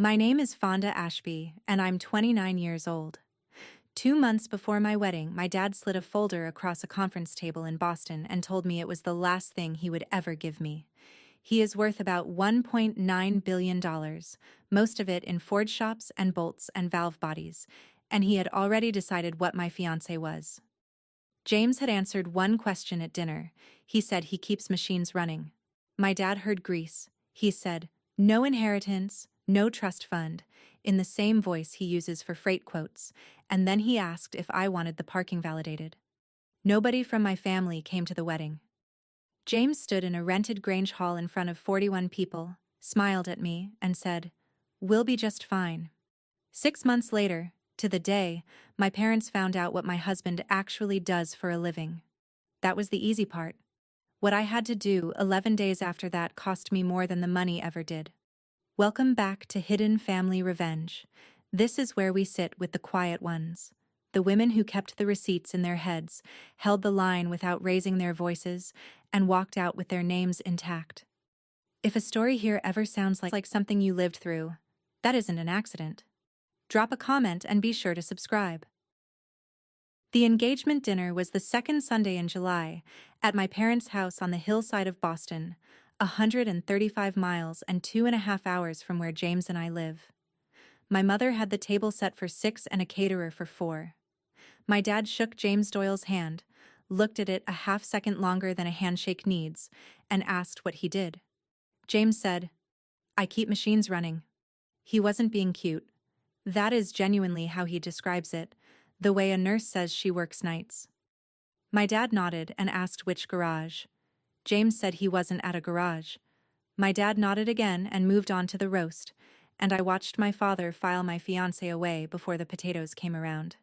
My name is Fonda Ashby, and I'm 29 years old. 2 months before my wedding, my dad slid a folder across a conference table in Boston and told me it was the last thing he would ever give me. He is worth about $1.9 billion, most of it in Ford shops and bolts and valve bodies, and he had already decided what my fiancé was. James had answered one question at dinner. He said he keeps machines running. My dad heard Grease. He said, "No inheritance, no trust fund," in the same voice he uses for freight quotes, and then he asked if I wanted the parking validated. Nobody from my family came to the wedding. James stood in a rented Grange hall in front of 41 people, smiled at me, and said, "We'll be just fine." 6 months later, to the day, my parents found out what my husband actually does for a living. That was the easy part. What I had to do 11 days after that cost me more than the money ever did. Welcome back to Hidden Family Revenge. This is where we sit with the quiet ones. The women who kept the receipts in their heads, held the line without raising their voices, and walked out with their names intact. If a story here ever sounds like something you lived through, that isn't an accident. Drop a comment and be sure to subscribe. The engagement dinner was the second Sunday in July, at my parents' house on the hillside of Boston, 135 miles and 2.5 hours from where James and I live. My mother had the table set for 6 and a caterer for 4. My dad shook James Doyle's hand, looked at it a half-second longer than a handshake needs, and asked what he did. James said, "I keep machines running." He wasn't being cute. That is genuinely how he describes it, the way a nurse says she works nights. My dad nodded and asked which garage. James said he wasn't at a garage. My dad nodded again and moved on to the roast, and I watched my father file my fiancé away before the potatoes came around.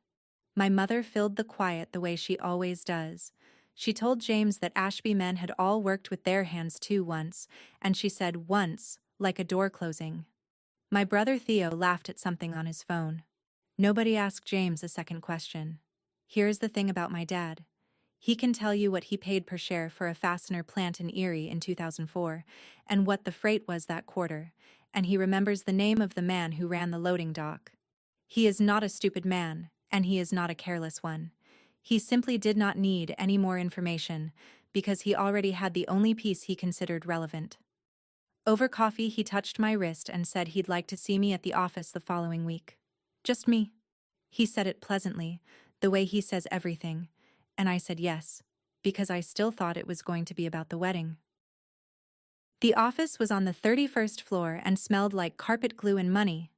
My mother filled the quiet the way she always does. She told James that Ashby men had all worked with their hands too once, and she said once, like a door closing. My brother Theo laughed at something on his phone. Nobody asked James a second question. Here's the thing about my dad. He can tell you what he paid per share for a fastener plant in Erie in 2004, and what the freight was that quarter, and he remembers the name of the man who ran the loading dock. He is not a stupid man, and he is not a careless one. He simply did not need any more information, because he already had the only piece he considered relevant. Over coffee, he touched my wrist and said he'd like to see me at the office the following week. Just me. He said it pleasantly, the way he says everything, and I said yes, because I still thought it was going to be about the wedding. The office was on the 31st floor and smelled like carpet glue and money.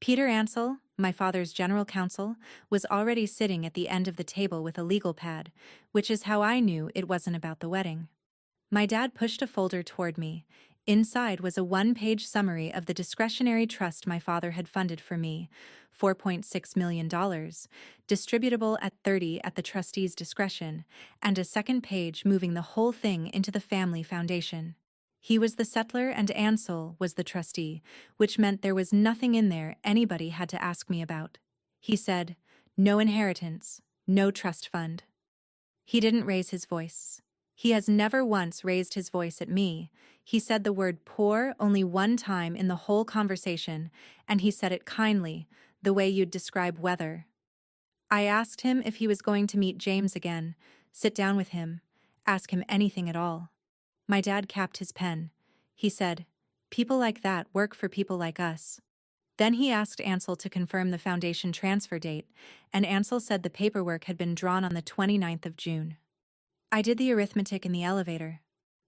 Peter Ansel, my father's general counsel, was already sitting at the end of the table with a legal pad, which is how I knew it wasn't about the wedding. My dad pushed a folder toward me. Inside was a one-page summary of the discretionary trust my father had funded for me, $4.6 million, distributable at 30 at the trustee's discretion, and a second page moving the whole thing into the family foundation. He was the settler and Ansel was the trustee, which meant there was nothing in there anybody had to ask me about. He said, "No inheritance, no trust fund." He didn't raise his voice. He has never once raised his voice at me. He said the word poor only one time in the whole conversation, and he said it kindly, the way you'd describe weather. I asked him if he was going to meet James again, sit down with him, ask him anything at all. My dad capped his pen. He said, "People like that work for people like us." Then he asked Ansel to confirm the foundation transfer date, and Ansel said the paperwork had been drawn on the 29th of June. I did the arithmetic in the elevator.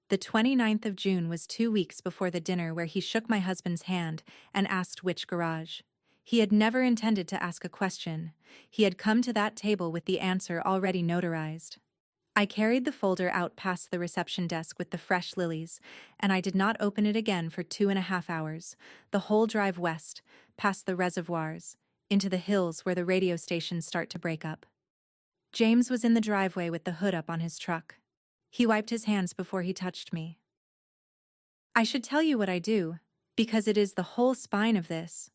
The 29th of June was 2 weeks before the dinner where he shook my husband's hand and asked which garage. He had never intended to ask a question. He had come to that table with the answer already notarized. I carried the folder out past the reception desk with the fresh lilies, and I did not open it again for 2.5 hours, the whole drive west, past the reservoirs, into the hills where the radio stations start to break up. James was in the driveway with the hood up on his truck. He wiped his hands before he touched me. I should tell you what I do, because it is the whole spine of this.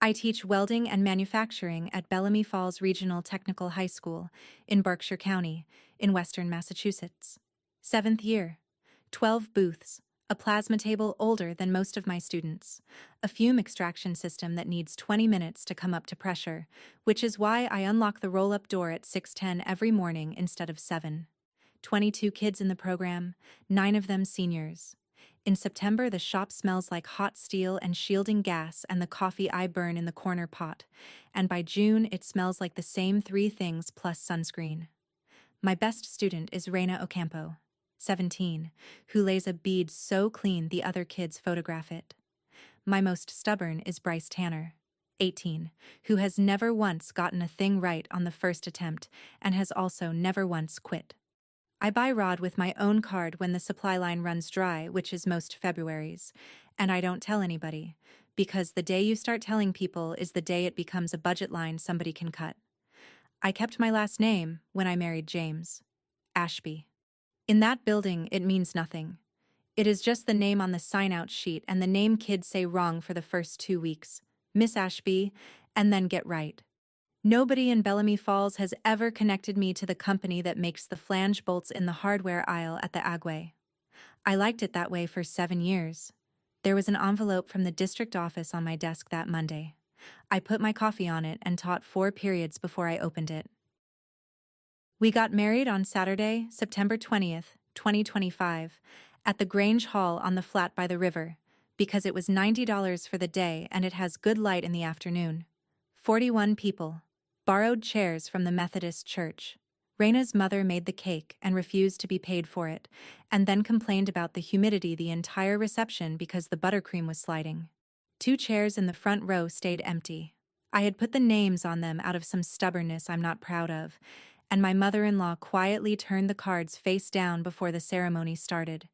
I teach welding and manufacturing at Bellamy Falls Regional Technical High School in Berkshire County, in western Massachusetts. 7th year. 12 booths, A plasma table older than most of my students. A fume extraction system that needs 20 minutes to come up to pressure, which is why I unlock the roll-up door at 6:10 every morning instead of 7. 22 kids in the program, 9 of them seniors. In September, the shop smells like hot steel and shielding gas and the coffee I burn in the corner pot. And by June, it smells like the same 3 things plus sunscreen. My best student is Reina Ocampo, 17, who lays a bead so clean the other kids photograph it. My most stubborn is Bryce Tanner, 18, who has never once gotten a thing right on the first attempt and has also never once quit. I buy rod with my own card when the supply line runs dry, which is most Februaries, and I don't tell anybody, because the day you start telling people is the day it becomes a budget line somebody can cut. I kept my last name when I married James. Ashby. In that building, it means nothing. It is just the name on the sign-out sheet and the name kids say wrong for the first 2 weeks. Miss Ashby, and then get right. Nobody in Bellamy Falls has ever connected me to the company that makes the flange bolts in the hardware aisle at the Agway. I liked it that way for 7 years. There was an envelope from the district office on my desk that Monday. I put my coffee on it and taught 4 periods before I opened it. We got married on Saturday, September 20th, 2025, at the Grange Hall on the flat by the river, because it was $90 for the day and it has good light in the afternoon. 41 people. Borrowed chairs from the Methodist church. Raina's mother made the cake and refused to be paid for it, and then complained about the humidity the entire reception because the buttercream was sliding. 2 chairs in the front row stayed empty. I had put the names on them out of some stubbornness I'm not proud of, and my mother-in-law quietly turned the cards face down before the ceremony started,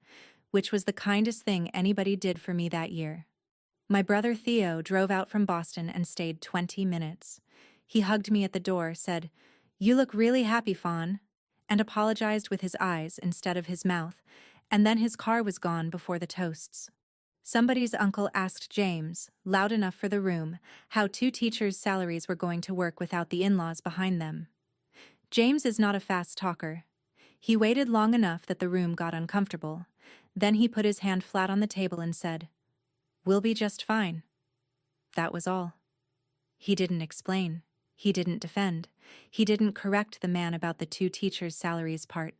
which was the kindest thing anybody did for me that year. My brother Theo drove out from Boston and stayed 20 minutes. He hugged me at the door, said, "You look really happy, Fawn," and apologized with his eyes instead of his mouth, and then his car was gone before the toasts. Somebody's uncle asked James, loud enough for the room, how 2 teachers' salaries were going to work without the in-laws behind them. James is not a fast talker. He waited long enough that the room got uncomfortable. Then he put his hand flat on the table and said, "We'll be just fine." That was all. He didn't explain. He didn't defend. He didn't correct the man about the 2 teachers' salaries part.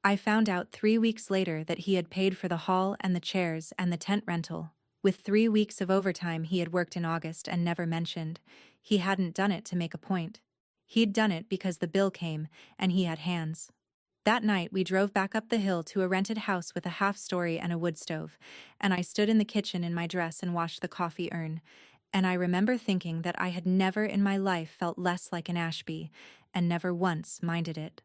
I found out 3 weeks later that he had paid for the hall and the chairs and the tent rental, with 3 weeks of overtime he had worked in August and never mentioned. He hadn't done it to make a point. He'd done it because the bill came, and he had hands. That night we drove back up the hill to a rented house with a half-story and a wood stove, and I stood in the kitchen in my dress and washed the coffee urn, and I remember thinking that I had never in my life felt less like an Ashby, and never once minded it.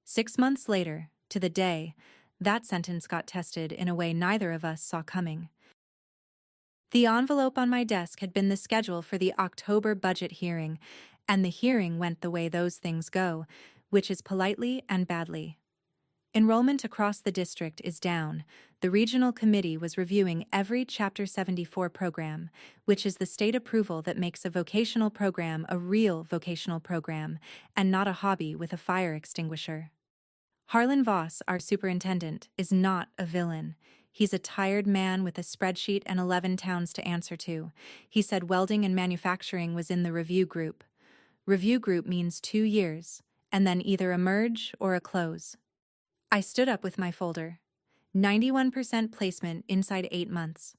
6 months later, to the day, that sentence got tested in a way neither of us saw coming. The envelope on my desk had been the schedule for the October budget hearing, and the hearing went the way those things go, which is politely and badly. Enrollment across the district is down. The regional committee was reviewing every Chapter 74 program, which is the state approval that makes a vocational program a real vocational program, and not a hobby with a fire extinguisher. Harlan Voss, our superintendent, is not a villain. He's a tired man with a spreadsheet and 11 towns to answer to. He said welding and manufacturing was in the review group. Review group means 2 years, and then either a merge or a close. I stood up with my folder. 91% placement inside 8 months.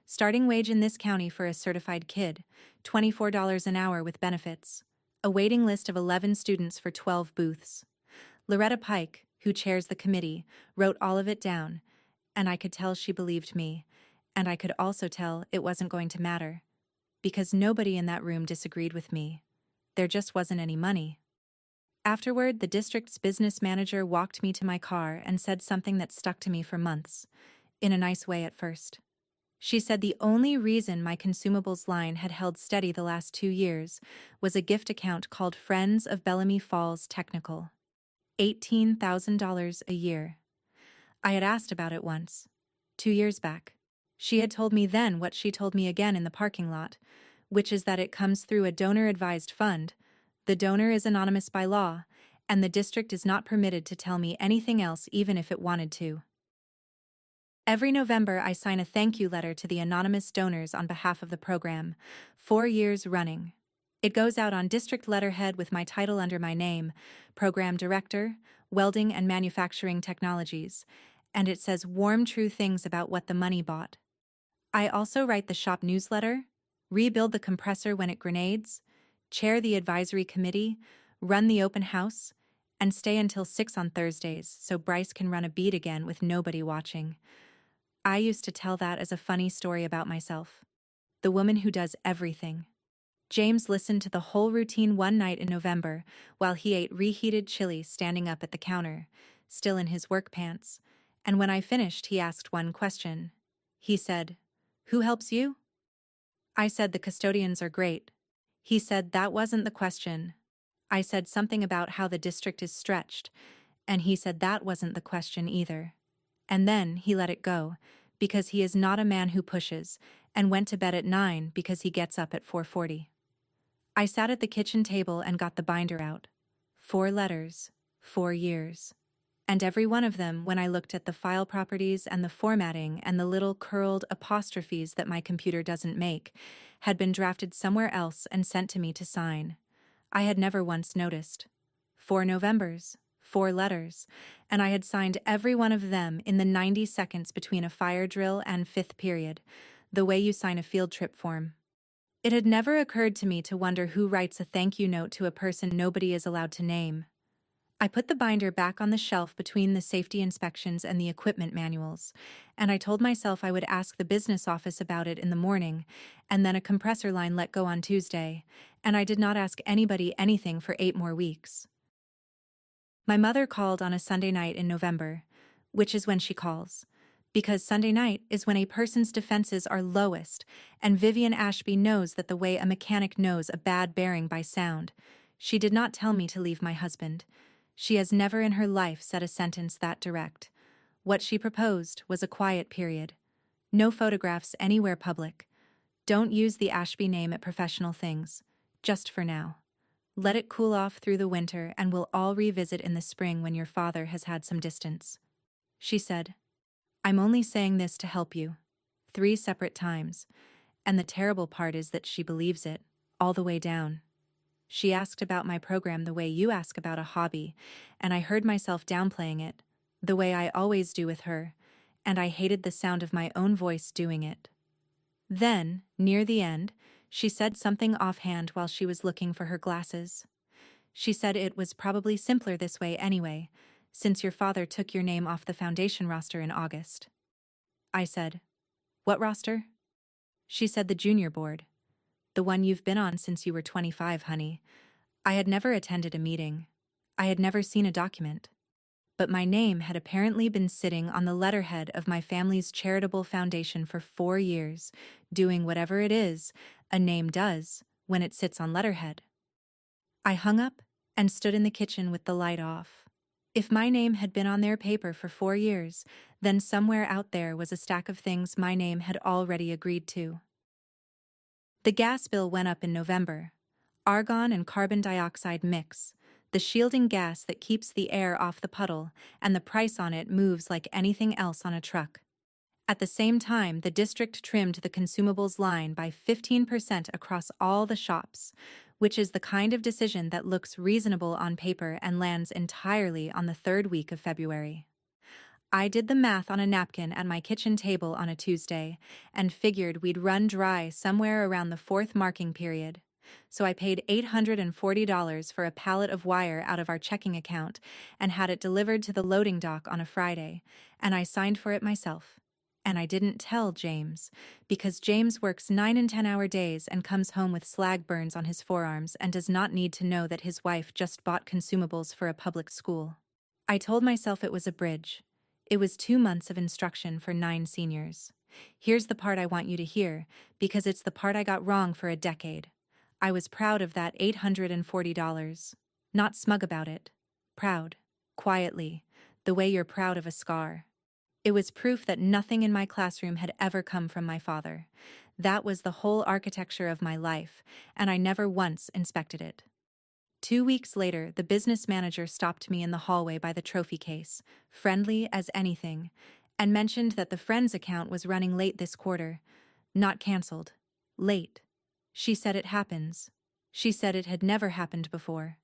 Starting wage in this county for a certified kid, $24 an hour with benefits. A waiting list of 11 students for 12 booths. Loretta Pike, who chairs the committee, wrote all of it down, and I could tell she believed me, and I could also tell it wasn't going to matter, because nobody in that room disagreed with me. There just wasn't any money. Afterward, the district's business manager walked me to my car and said something that stuck to me for months, in a nice way at first. She said the only reason my consumables line had held steady the last 2 years was a gift account called Friends of Bellamy Falls Technical. $18,000 a year. I had asked about it once, 2 years back. She had told me then what she told me again in the parking lot, which is that it comes through a donor-advised fund. The donor is anonymous by law, and the district is not permitted to tell me anything else even if it wanted to. Every November, I sign a thank you letter to the anonymous donors on behalf of the program, 4 years running. It goes out on district letterhead with my title under my name, Program Director, Welding and Manufacturing Technologies, and it says warm, true things about what the money bought. I also write the shop newsletter, rebuild the compressor when it grenades, chair the advisory committee, run the open house, and stay until 6 on Thursdays so Bryce can run a beat again with nobody watching. I used to tell that as a funny story about myself. The woman who does everything. James listened to the whole routine one night in November while he ate reheated chili standing up at the counter, still in his work pants, and when I finished he asked one question. He said, "Who helps you?" I said the custodians are great. He said that wasn't the question. I said something about how the district is stretched, and he said that wasn't the question either. And then he let it go, because he is not a man who pushes, and went to bed at 9 because he gets up at 4:40. I sat at the kitchen table and got the binder out. 4 letters, 4 years. And every one of them, when I looked at the file properties and the formatting and the little curled apostrophes that my computer doesn't make, had been drafted somewhere else and sent to me to sign. I had never once noticed. 4 Novembers, 4 letters, and I had signed every one of them in the 90 seconds between a fire drill and 5th period, the way you sign a field trip form. It had never occurred to me to wonder who writes a thank you note to a person nobody is allowed to name. I put the binder back on the shelf between the safety inspections and the equipment manuals, and I told myself I would ask the business office about it in the morning, and then a compressor line let go on Tuesday, and I did not ask anybody anything for 8 more weeks. My mother called on a Sunday night in November, which is when she calls, because Sunday night is when a person's defenses are lowest, and Vivian Ashby knows that the way a mechanic knows a bad bearing by sound. She did not tell me to leave my husband. She has never in her life said a sentence that direct. What she proposed was a quiet period. No photographs anywhere public. Don't use the Ashby name at professional things. Just for now. Let it cool off through the winter and we'll all revisit in the spring when your father has had some distance. She said, "I'm only saying this to help you." 3 separate times. And the terrible part is that she believes it, all the way down. She asked about my program the way you ask about a hobby, and I heard myself downplaying it, the way I always do with her, and I hated the sound of my own voice doing it. Then, near the end, she said something offhand while she was looking for her glasses. She said it was probably simpler this way anyway, since your father took your name off the foundation roster in August. I said, "What roster?" She said the junior board. "The one you've been on since you were 25, honey." I had never attended a meeting. I had never seen a document. But my name had apparently been sitting on the letterhead of my family's charitable foundation for 4 years, doing whatever it is a name does when it sits on letterhead. I hung up and stood in the kitchen with the light off. If my name had been on their paper for 4 years, then somewhere out there was a stack of things my name had already agreed to. The gas bill went up in November. Argon and carbon dioxide mix, the shielding gas that keeps the air off the puddle, and the price on it moves like anything else on a truck. At the same time, the district trimmed the consumables line by 15% across all the shops, which is the kind of decision that looks reasonable on paper and lands entirely on the 3rd week of February. I did the math on a napkin at my kitchen table on a Tuesday and figured we'd run dry somewhere around the 4th marking period. So I paid $840 for a pallet of wire out of our checking account and had it delivered to the loading dock on a Friday, and I signed for it myself. And I didn't tell James, because James works 9 and 10-hour days and comes home with slag burns on his forearms and does not need to know that his wife just bought consumables for a public school. I told myself it was a bridge. It was 2 months of instruction for 9 seniors. Here's the part I want you to hear, because it's the part I got wrong for a decade. I was proud of that $840. Not smug about it. Proud. Quietly. The way you're proud of a scar. It was proof that nothing in my classroom had ever come from my father. That was the whole architecture of my life, and I never once inspected it. 2 weeks later, the business manager stopped me in the hallway by the trophy case, friendly as anything, and mentioned that the friend's account was running late this quarter. Not cancelled. Late. She said it happens. She said it had never happened before.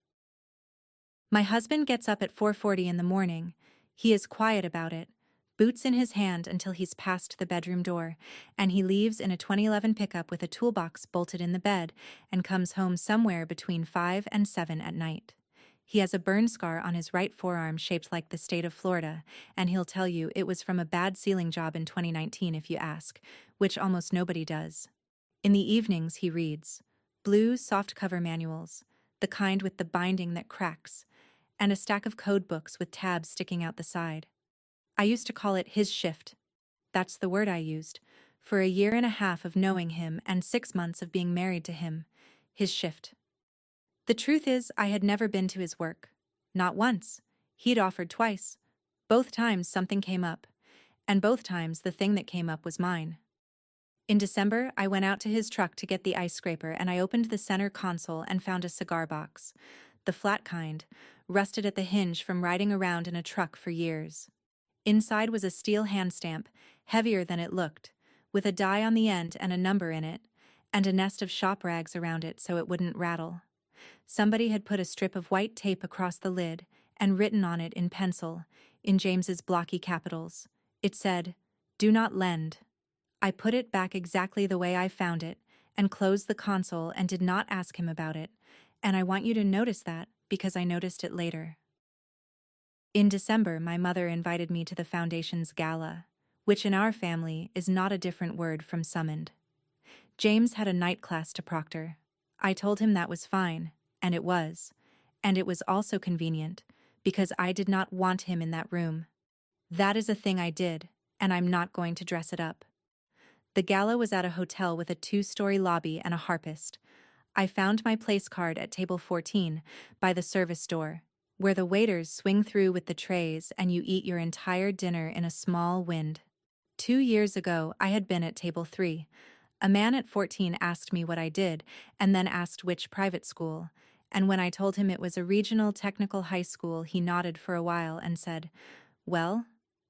My husband gets up at 4:40 in the morning. He is quiet about it, boots in his hand until he's past the bedroom door, and he leaves in a 2011 pickup with a toolbox bolted in the bed and comes home somewhere between 5 and 7 at night. He has a burn scar on his right forearm shaped like the state of Florida, and he'll tell you it was from a bad ceiling job in 2019 if you ask, which almost nobody does. In the evenings he reads blue softcover manuals, the kind with the binding that cracks, and a stack of code books with tabs sticking out the side. I used to call it his shift. That's the word I used, for a year and a half of knowing him and 6 months of being married to him. His shift. The truth is, I had never been to his work. Not once. He'd offered twice. Both times something came up, and both times the thing that came up was mine. In December, I went out to his truck to get the ice scraper and I opened the center console and found a cigar box. The flat kind, rusted at the hinge from riding around in a truck for years. Inside was a steel hand stamp, heavier than it looked, with a die on the end and a number in it, and a nest of shop rags around it so it wouldn't rattle. Somebody had put a strip of white tape across the lid and written on it in pencil, in James's blocky capitals. It said, "Do not lend." I put it back exactly the way I found it and closed the console and did not ask him about it, and I want you to notice that because I noticed it later. In December, my mother invited me to the Foundation's gala, which in our family is not a different word from summoned. James had a night class to proctor. I told him that was fine, and it was. And it was also convenient, because I did not want him in that room. That is a thing I did, and I'm not going to dress it up. The gala was at a hotel with a 2-story lobby and a harpist. I found my place card at table 14 by the service door, where the waiters swing through with the trays and you eat your entire dinner in a small wind. 2 years ago, I had been at table 3. A man at 14 asked me what I did and then asked which private school, and when I told him it was a regional technical high school, he nodded for a while and said, "Well,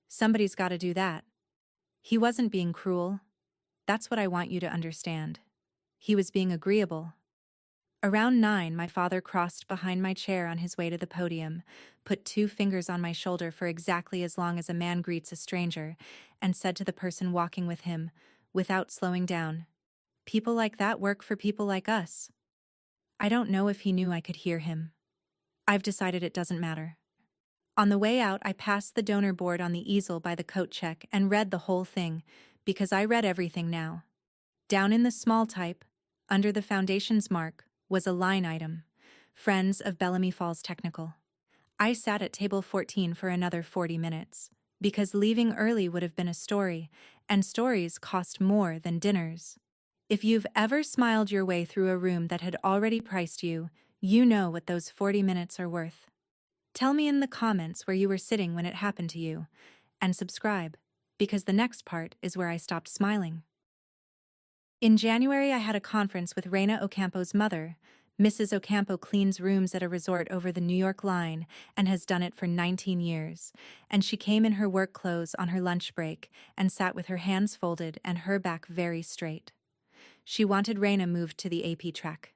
somebody's got to do that." He wasn't being cruel. That's what I want you to understand. He was being agreeable. Around 9, my father crossed behind my chair on his way to the podium, put 2 fingers on my shoulder for exactly as long as a man greets a stranger, and said to the person walking with him, without slowing down, "People like that work for people like us." I don't know if he knew I could hear him. I've decided it doesn't matter. On the way out, I passed the donor board on the easel by the coat check and read the whole thing, because I read everything now. Down in the small type, under the Foundation's mark, was a line item, Friends of Bellamy Falls Technical. I sat at table 14 for another 40 minutes, because leaving early would have been a story, and stories cost more than dinners. If you've ever smiled your way through a room that had already priced you, you know what those 40 minutes are worth. Tell me in the comments where you were sitting when it happened to you, and subscribe, because the next part is where I stopped smiling. In January, I had a conference with Reina Ocampo's mother. Mrs. Ocampo cleans rooms at a resort over the New York line and has done it for 19 years, and she came in her work clothes on her lunch break and sat with her hands folded and her back very straight. She wanted Reina moved to the AP track.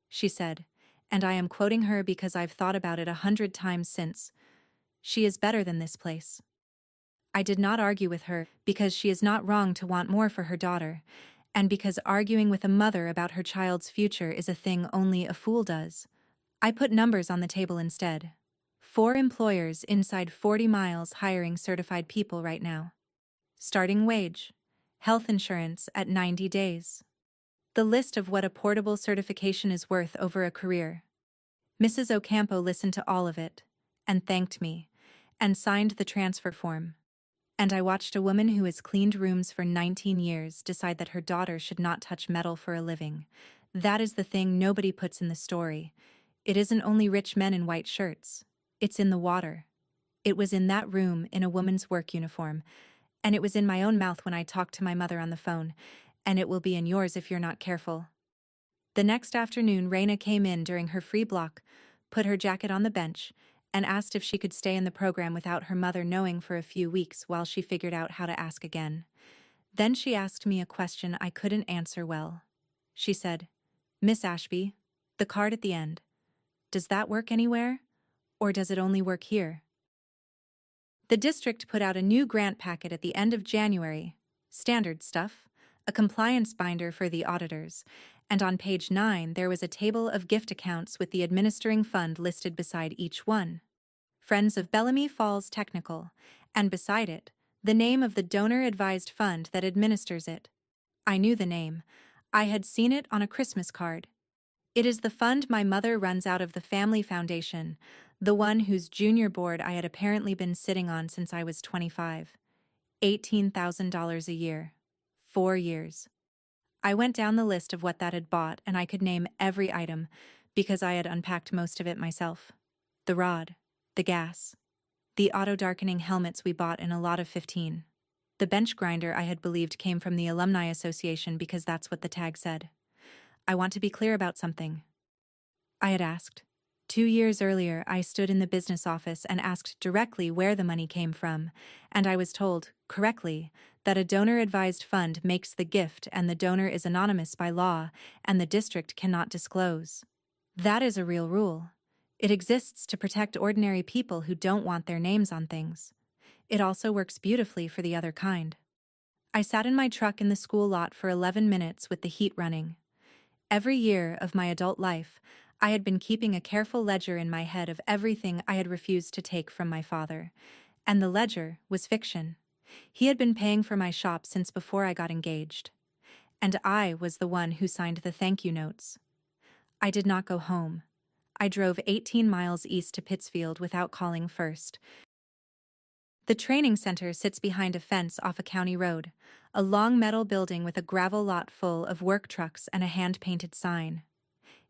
She said, and I am quoting her because I've thought about it 100 times since, "She is better than this place." I did not argue with her because she is not wrong to want more for her daughter, and because arguing with a mother about her child's future is a thing only a fool does. I put numbers on the table instead. 4 employers inside 40 miles hiring certified people right now. Starting wage. Health insurance at 90 days. The list of what a portable certification is worth over a career. Mrs. Ocampo listened to all of it, and thanked me, and signed the transfer form. And I watched a woman who has cleaned rooms for 19 years decide that her daughter should not touch metal for a living. That is the thing nobody puts in the story. It isn't only rich men in white shirts. It's in the water. It was in that room in a woman's work uniform, and it was in my own mouth when I talked to my mother on the phone, and it will be in yours if you're not careful. The next afternoon, Reina came in during her free block, put her jacket on the bench, and asked if she could stay in the program without her mother knowing for a few weeks while she figured out how to ask again. Then she asked me a question I couldn't answer well. She said, "Miss Ashby, the card at the end, does that work anywhere? Or does it only work here?" The district put out a new grant packet at the end of January. Standard stuff, a compliance binder for the auditors, and on page 9 there was a table of gift accounts with the administering fund listed beside each one. Friends of Bellamy Falls Technical, and beside it, the name of the donor-advised fund that administers it. I knew the name. I had seen it on a Christmas card. It is the fund my mother runs out of the family foundation, the one whose junior board I had apparently been sitting on since I was 25. $18,000 a year. 4 years. I went down the list of what that had bought, and I could name every item, because I had unpacked most of it myself. The rod, the gas, the auto-darkening helmets we bought in a lot of 15. The bench grinder I had believed came from the Alumni Association because that's what the tag said. "I want to be clear about something," I had asked. 2 years earlier, I stood in the business office and asked directly where the money came from, and I was told, correctly, that a donor-advised fund makes the gift and the donor is anonymous by law and the district cannot disclose. That is a real rule. It exists to protect ordinary people who don't want their names on things. It also works beautifully for the other kind. I sat in my truck in the school lot for 11 minutes with the heat running. Every year of my adult life, I had been keeping a careful ledger in my head of everything I had refused to take from my father, and the ledger was fiction. He had been paying for my shop since before I got engaged, and I was the one who signed the thank you notes. I did not go home. I drove 18 miles east to Pittsfield without calling first. The training center sits behind a fence off a county road, a long metal building with a gravel lot full of work trucks and a hand-painted sign.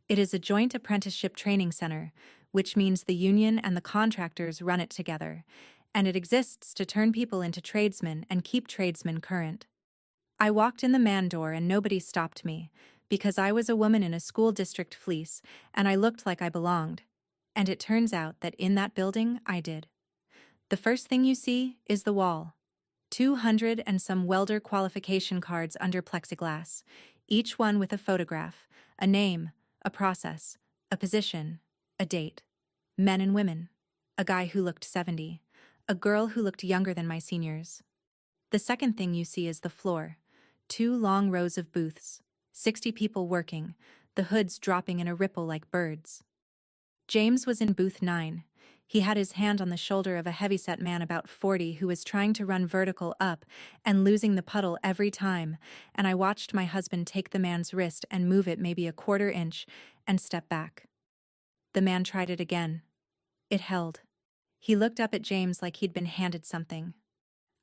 It is a joint apprenticeship training center, which means the union and the contractors run it together, and it exists to turn people into tradesmen and keep tradesmen current. I walked in the man door and nobody stopped me, because I was a woman in a school district fleece and I looked like I belonged. And it turns out that in that building I did. The first thing you see is the wall. 200 and some welder qualification cards under plexiglass, each one with a photograph, a name, a process, a position, a date. Men and women. A guy who looked 70. A girl who looked younger than my seniors. The second thing you see is the floor. 2 long rows of booths. 60 people working, the hoods dropping in a ripple like birds. James was in booth 9. He had his hand on the shoulder of a heavyset man about 40 who was trying to run vertical up and losing the puddle every time, and I watched my husband take the man's wrist and move it maybe a quarter inch and step back. The man tried it again. It held. He looked up at James like he'd been handed something.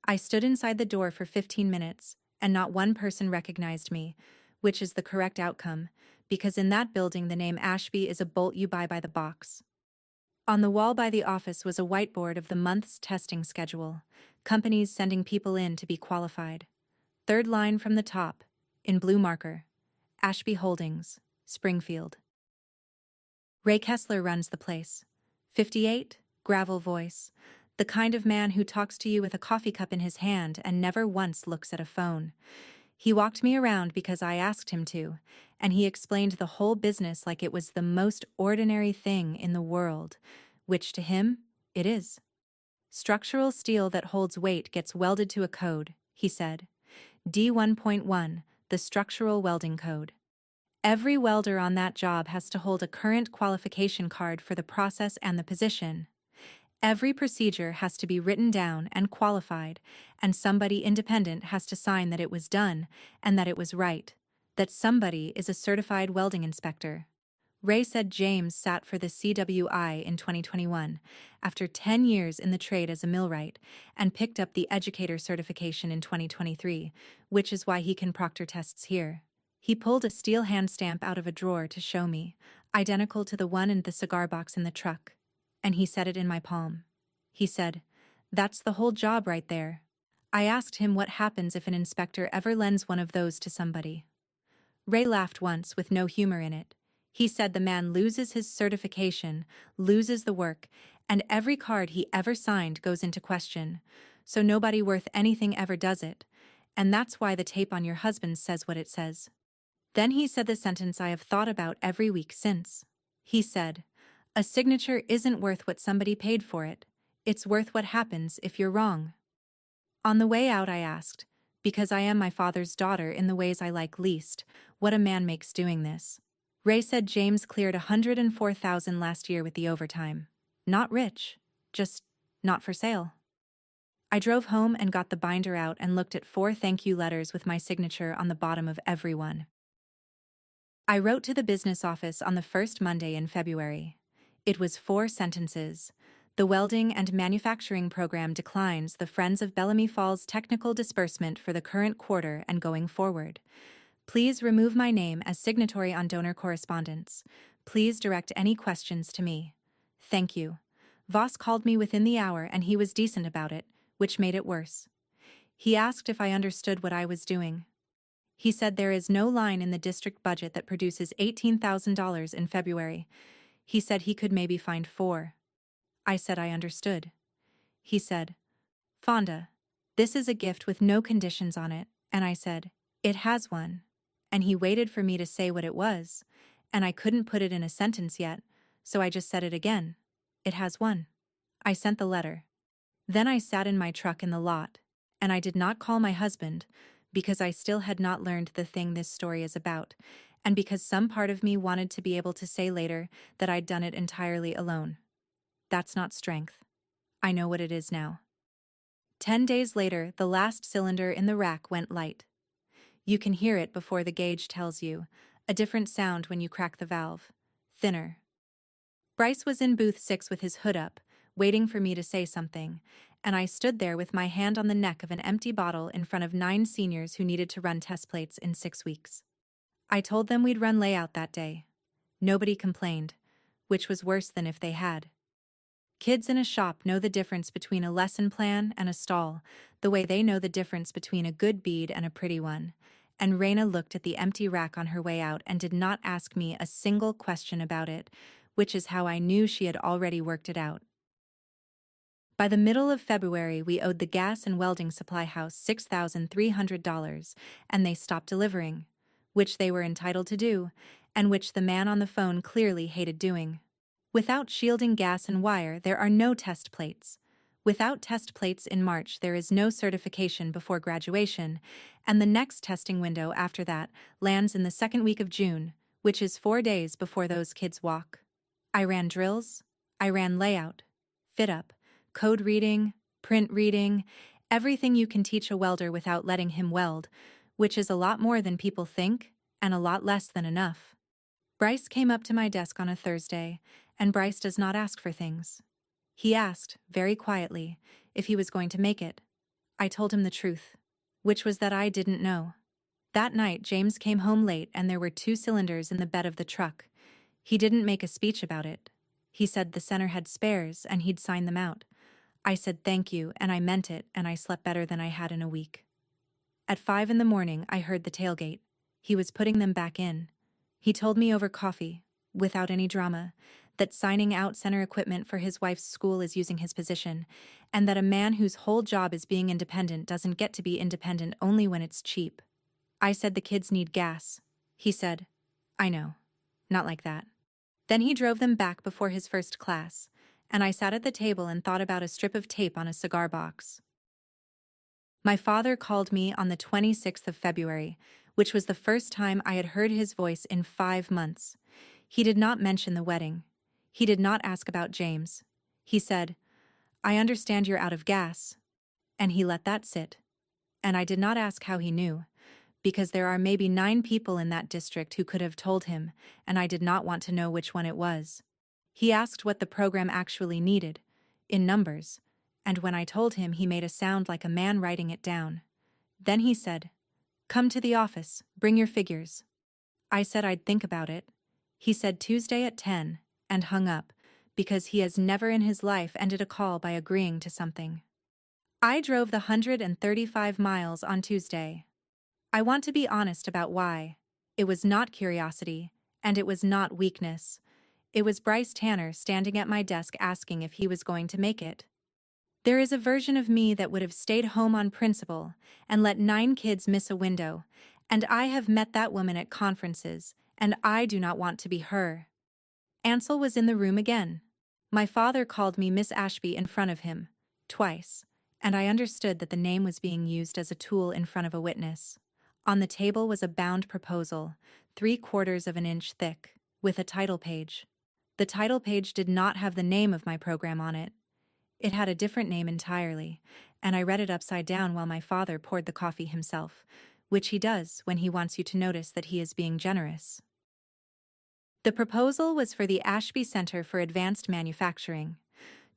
I stood inside the door for 15 minutes, and not one person recognized me, which is the correct outcome, because in that building the name Ashby is a bolt you buy by the box. On the wall by the office was a whiteboard of the month's testing schedule, companies sending people in to be qualified. Third line from the top, in blue marker, Ashby Holdings, Springfield. Ray Kessler runs the place. 58, gravel voice, the kind of man who talks to you with a coffee cup in his hand and never once looks at a phone. He walked me around because I asked him to, and he explained the whole business like it was the most ordinary thing in the world, which to him, it is. Structural steel that holds weight gets welded to a code, he said. D1.1, the structural welding code. Every welder on that job has to hold a current qualification card for the process and the position. Every procedure has to be written down and qualified, and somebody independent has to sign that it was done and that it was right, that somebody is a certified welding inspector. Ray said James sat for the CWI in 2021, after 10 years in the trade as a millwright, and picked up the educator certification in 2023, which is why he can proctor tests here. He pulled a steel hand stamp out of a drawer to show me, identical to the one in the cigar box in the truck. And he set it in my palm. He said, "That's the whole job right there." I asked him what happens if an inspector ever lends one of those to somebody. Ray laughed once with no humor in it. He said the man loses his certification, loses the work, and every card he ever signed goes into question, so nobody worth anything ever does it, and that's why the tape on your husband says what it says. Then he said the sentence I have thought about every week since. He said, "A signature isn't worth what somebody paid for it. It's worth what happens if you're wrong." On the way out I asked, because I am my father's daughter in the ways I like least, what a man makes doing this. Ray said James cleared $104,000 last year with the overtime. Not rich, just not for sale. I drove home and got the binder out and looked at 4 thank you letters with my signature on the bottom of every one. I wrote to the business office on the first Monday in February. It was 4 sentences. The welding and manufacturing program declines the Friends of Bellamy Falls technical disbursement for the current quarter and going forward. Please remove my name as signatory on donor correspondence. Please direct any questions to me. Thank you. Voss called me within the hour and he was decent about it, which made it worse. He asked if I understood what I was doing. He said there is no line in the district budget that produces $18,000 in February. He said he could maybe find 4. I said I understood. He said, "Fonda, this is a gift with no conditions on it," and I said, "It has one." And he waited for me to say what it was, and I couldn't put it in a sentence yet, so I just said it again. "It has one." I sent the letter. Then I sat in my truck in the lot, and I did not call my husband, because I still had not learned the thing this story is about, and because some part of me wanted to be able to say later that I'd done it entirely alone. That's not strength. I know what it is now. 10 days later, the last cylinder in the rack went light. You can hear it before the gauge tells you, a different sound when you crack the valve. Thinner. Bryce was in booth 6 with his hood up, waiting for me to say something, and I stood there with my hand on the neck of an empty bottle in front of 9 seniors who needed to run test plates in 6 weeks. I told them we'd run layout that day. Nobody complained, which was worse than if they had. Kids in a shop know the difference between a lesson plan and a stall, the way they know the difference between a good bead and a pretty one. And Raina looked at the empty rack on her way out and did not ask me a single question about it, which is how I knew she had already worked it out. By the middle of February, we owed the gas and welding supply house $6,300, and they stopped delivering, which they were entitled to do, and which the man on the phone clearly hated doing. Without shielding gas and wire, there are no test plates. Without test plates in March, there is no certification before graduation, and the next testing window after that lands in the second week of June, which is 4 days before those kids walk. I ran drills, I ran layout, fit up, code reading, print reading, everything you can teach a welder without letting him weld, which is a lot more than people think, and a lot less than enough. Bryce came up to my desk on a Thursday, and Bryce does not ask for things. He asked, very quietly, if he was going to make it. I told him the truth, which was that I didn't know. That night, James came home late and there were 2 cylinders in the bed of the truck. He didn't make a speech about it. He said the center had spares and he'd sign them out. I said thank you, and I meant it, and I slept better than I had in a week. At 5 in the morning, I heard the tailgate. He was putting them back in. He told me over coffee, without any drama, that signing out center equipment for his wife's school is using his position, and that a man whose whole job is being independent doesn't get to be independent only when it's cheap. I said the kids need gas. He said, "I know. Not like that." Then he drove them back before his first class, and I sat at the table and thought about a strip of tape on a cigar box. My father called me on the 26th of February, which was the first time I had heard his voice in 5 months. He did not mention the wedding. He did not ask about James. He said, "I understand you're out of gas." And he let that sit. And I did not ask how he knew, because there are maybe 9 people in that district who could have told him, and I did not want to know which one it was. He asked what the program actually needed, in numbers, and when I told him, he made a sound like a man writing it down. Then he said, "Come to the office, bring your figures." I said I'd think about it. He said Tuesday at 10, and hung up, because he has never in his life ended a call by agreeing to something. I drove the 135 miles on Tuesday. I want to be honest about why. It was not curiosity, and it was not weakness. It was Bryce Tanner standing at my desk asking if he was going to make it. There is a version of me that would have stayed home on principle and let 9 kids miss a window, and I have met that woman at conferences, and I do not want to be her. Ansel was in the room again. My father called me Miss Ashby in front of him, twice, and I understood that the name was being used as a tool in front of a witness. On the table was a bound proposal, 3/4 of an inch thick, with a title page. The title page did not have the name of my program on it. It had a different name entirely, and I read it upside down while my father poured the coffee himself, which he does when he wants you to notice that he is being generous. The proposal was for the Ashby Center for Advanced Manufacturing.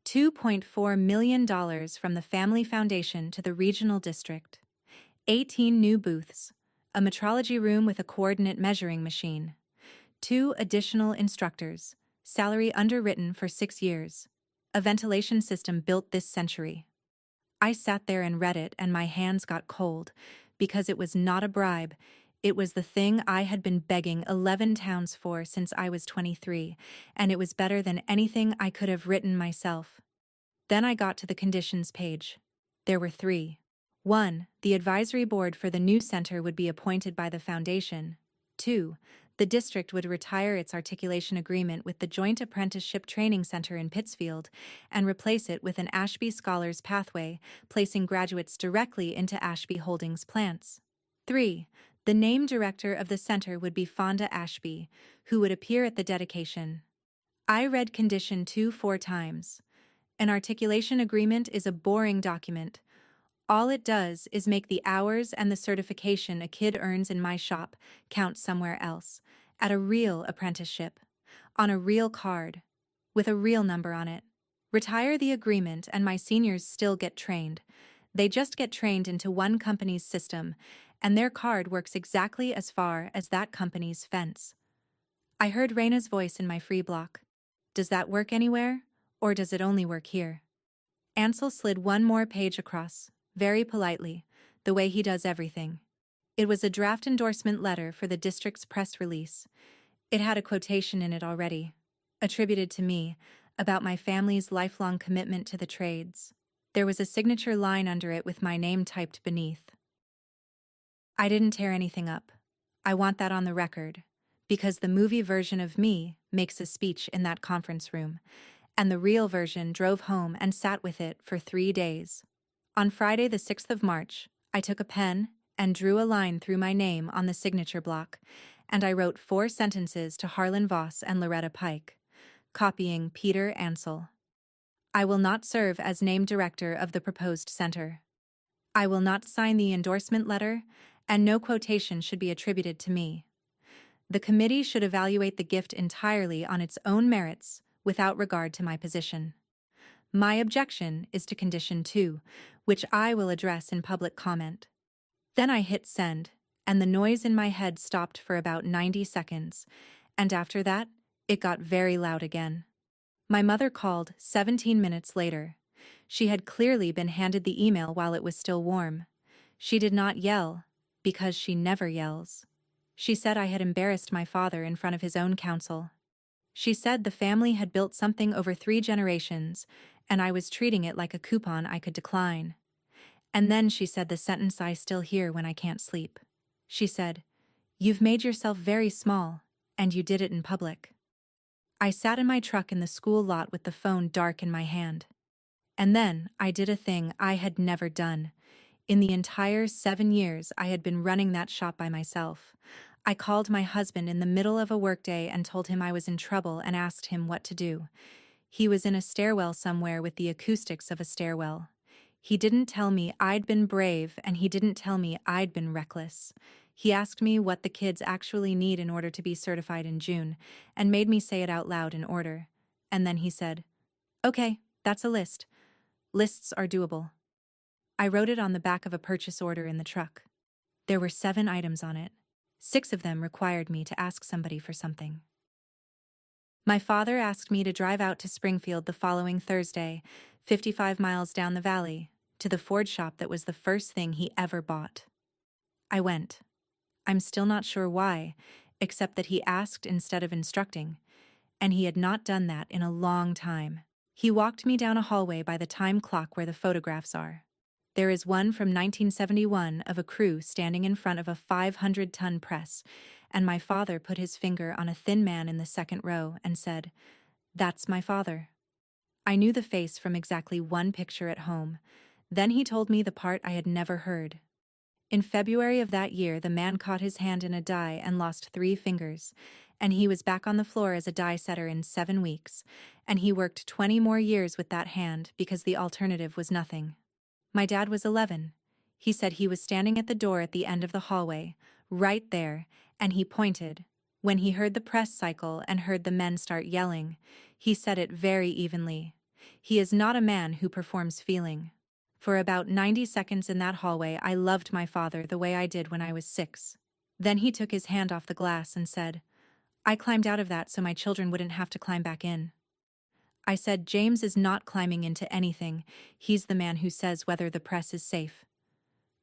$2.4 million from the Family Foundation to the Regional District. 18 new booths, a metrology room with a coordinate measuring machine. 2 additional instructors, salary underwritten for 6 years. A ventilation system built this century. I sat there and read it and my hands got cold, because it was not a bribe. It was the thing I had been begging 11 towns for since I was 23, and it was better than anything I could have written myself. Then I got to the conditions page. There were 3. 1. The advisory board for the new center would be appointed by the foundation. 2. The district would retire its articulation agreement with the Joint Apprenticeship Training Center in Pittsfield and replace it with an Ashby Scholars Pathway, placing graduates directly into Ashby Holdings plants. 3. The name director of the center would be Fonda Ashby, who would appear at the dedication. I read Condition 2 4 times. An articulation agreement is a boring document. All it does is make the hours and the certification a kid earns in my shop count somewhere else, at a real apprenticeship, on a real card, with a real number on it. Retire the agreement and my seniors still get trained. They just get trained into one company's system, and their card works exactly as far as that company's fence. I heard Raina's voice in my free block. Does that work anywhere, or does it only work here? Ansel slid one more page across, very politely, the way he does everything. It was a draft endorsement letter for the district's press release. It had a quotation in it already, attributed to me, about my family's lifelong commitment to the trades. There was a signature line under it with my name typed beneath. I didn't tear anything up. I want that on the record, because the movie version of me makes a speech in that conference room, and the real version drove home and sat with it for 3 days. On Friday the 6th of March, I took a pen and drew a line through my name on the signature block, and I wrote 4 sentences to Harlan Voss and Loretta Pike, copying Peter Ansel. I will not serve as named director of the proposed center. I will not sign the endorsement letter, and no quotation should be attributed to me. The committee should evaluate the gift entirely on its own merits, without regard to my position. My objection is to Condition 2, which I will address in public comment. Then I hit send, and the noise in my head stopped for about 90 seconds, and after that, it got very loud again. My mother called 17 minutes later. She had clearly been handed the email while it was still warm. She did not yell, because she never yells. She said I had embarrassed my father in front of his own counsel. She said the family had built something over 3 generations, and I was treating it like a coupon I could decline. And then she said the sentence I still hear when I can't sleep. She said, "You've made yourself very small, and you did it in public." I sat in my truck in the school lot with the phone dark in my hand. And then I did a thing I had never done. In the entire 7 years I had been running that shop by myself. I called my husband in the middle of a workday and told him I was in trouble and asked him what to do. He was in a stairwell somewhere with the acoustics of a stairwell. He didn't tell me I'd been brave, and he didn't tell me I'd been reckless. He asked me what the kids actually need in order to be certified in June, and made me say it out loud in order. And then he said, "Okay, that's a list. Lists are doable." I wrote it on the back of a purchase order in the truck. There were 7 items on it. 6 of them required me to ask somebody for something. My father asked me to drive out to Springfield the following Thursday, 55 miles down the valley, to the Ford shop that was the first thing he ever bought. I went. I'm still not sure why, except that he asked instead of instructing, and he had not done that in a long time. He walked me down a hallway by the time clock where the photographs are. There is one from 1971 of a crew standing in front of a 500-ton press, and my father put his finger on a thin man in the second row and said, "That's my father." I knew the face from exactly one picture at home. Then he told me the part I had never heard. In February of that year, the man caught his hand in a die and lost 3 fingers, and he was back on the floor as a die setter in 7 weeks, and he worked 20 more years with that hand because the alternative was nothing. My dad was 11. He said he was standing at the door at the end of the hallway, right there, and he pointed. When he heard the press cycle and heard the men start yelling, he said it very evenly. He is not a man who performs feeling. For about 90 seconds in that hallway, I loved my father the way I did when I was 6. Then he took his hand off the glass and said, "I climbed out of that so my children wouldn't have to climb back in." I said, "James is not climbing into anything. He's the man who says whether the press is safe."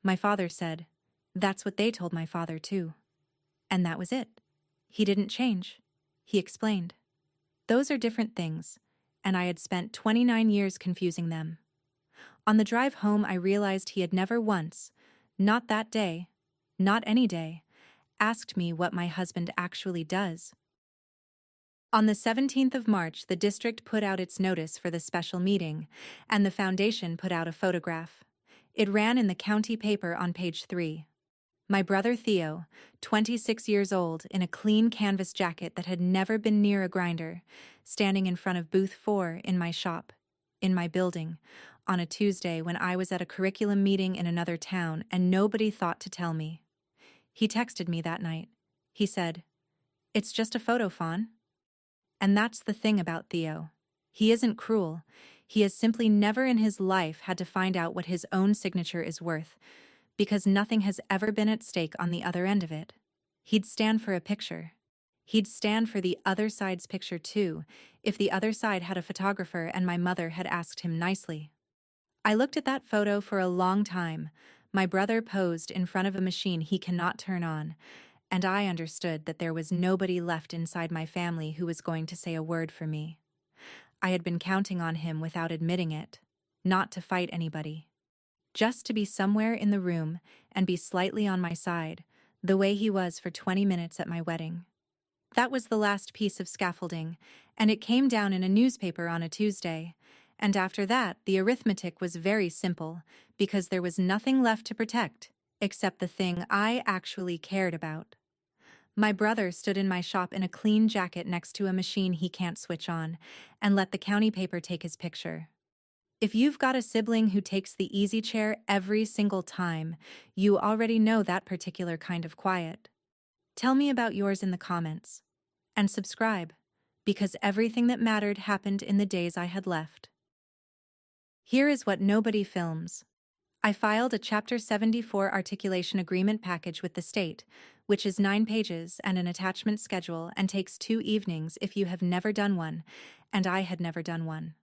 My father said, "That's what they told my father too." And that was it. He didn't change. He explained. Those are different things, and I had spent 29 years confusing them. On the drive home, I realized he had never once, not that day, not any day, asked me what my husband actually does. On the 17th of March, the district put out its notice for the special meeting, and the foundation put out a photograph. It ran in the county paper on page 3. My brother Theo, 26 years old, in a clean canvas jacket that had never been near a grinder, standing in front of booth 4 in my shop, in my building, on a Tuesday when I was at a curriculum meeting in another town and nobody thought to tell me. He texted me that night. He said, "It's just a photo, Fawn." And that's the thing about Theo. He isn't cruel. He has simply never in his life had to find out what his own signature is worth, because nothing has ever been at stake on the other end of it. He'd stand for a picture. He'd stand for the other side's picture too, if the other side had a photographer and my mother had asked him nicely. I looked at that photo for a long time. My brother posed in front of a machine he cannot turn on, and I understood that there was nobody left inside my family who was going to say a word for me. I had been counting on him without admitting it, not to fight anybody. Just to be somewhere in the room and be slightly on my side, the way he was for 20 minutes at my wedding. That was the last piece of scaffolding, and it came down in a newspaper on a Tuesday. And after that, the arithmetic was very simple, because there was nothing left to protect, except the thing I actually cared about. My brother stood in my shop in a clean jacket next to a machine he can't switch on, and let the county paper take his picture. If you've got a sibling who takes the easy chair every single time, you already know that particular kind of quiet. Tell me about yours in the comments. And subscribe, because everything that mattered happened in the days I had left. Here is what nobody films. I filed a Chapter 74 articulation agreement package with the state, which is 9 pages and an attachment schedule and takes 2 evenings if you have never done one, and I had never done one.